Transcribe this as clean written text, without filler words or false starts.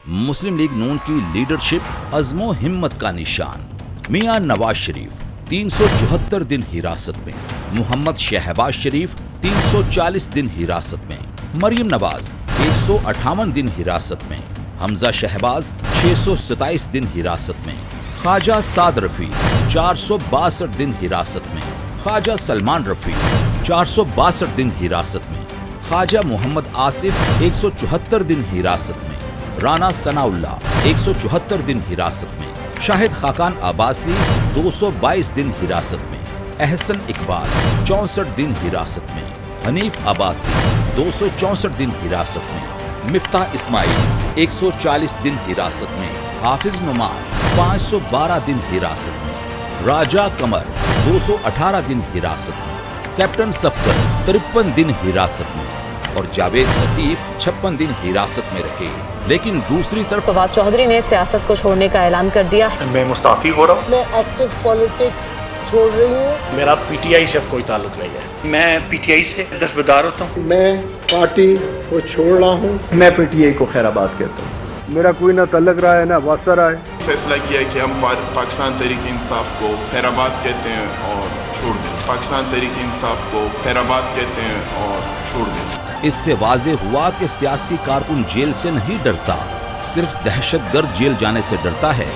मुस्लिम league नून की leadership अज़्मो हिम्मत का निशान। मियां नवाज शरीफ 374 दिन हिरासत में, मोहम्मद शहबाज शरीफ 340 दिन हिरासत में, मरियम नवाज 158 दिन हिरासत में, हमजा शहबाज 627 दिन हिरासत में, ख्वाजा साद रफी 462 दिन हिरासत में, ख्वाजा सलमान रफी 462 दिन हिरासत में, ख्वाजा मोहम्मद आसिफ 174 दिन हिरासत में, राना सनाउल्ला 174 दिन हिरासत में, शाहिद खाकान अब्बासी 222 दिन हिरासत में, एहसन इकबाल 64 दिन हिरासत में, हनीफ अब्बासी 264 दिन हिरासत में, मिफ्ताह इस्माइल 140 दिन हिरासत में, हाफिज नुमान 512 दिन हिरासत में, राजा कमर 218 दिन हिरासत में, कैप्टन सफदर 53 दिन हिरासत में और जावेद लतीफ 56 दिन हिरासत में रहे। लेकिन दूसरी तरफ फवाद चौधरी ने सियासत को छोड़ने का ऐलान कर दिया। मैं मुस्ताफी हो रहा हूँ। मैं एक्टिव पॉलिटिक्स छोड़ रही हूँ। मेरा पीटीआई से कोई ताल्लुक नहीं है। मैं पीटीआई से दस्तबरदार होता हूँ। मैं पार्टी को छोड़ रहा हूँ। मैं पीटीआई को खैराबाद कहता हूँ। मेरा कोई ना तल्लक रहा है ना वास्ता रहा है। फैसला किया है कि हम पाकिस्तान तहरीक इंसाफ को खैराबाद कहते हैं और छोड़ दें। पाकिस्तान तहरीक इंसाफ को खैराबाद कहते हैं और छोड़ दें। इससे वाज़े हुआ कि सियासी कारकुन जेल से नहीं डरता, सिर्फ दहशतगर्द जेल जाने से डरता है।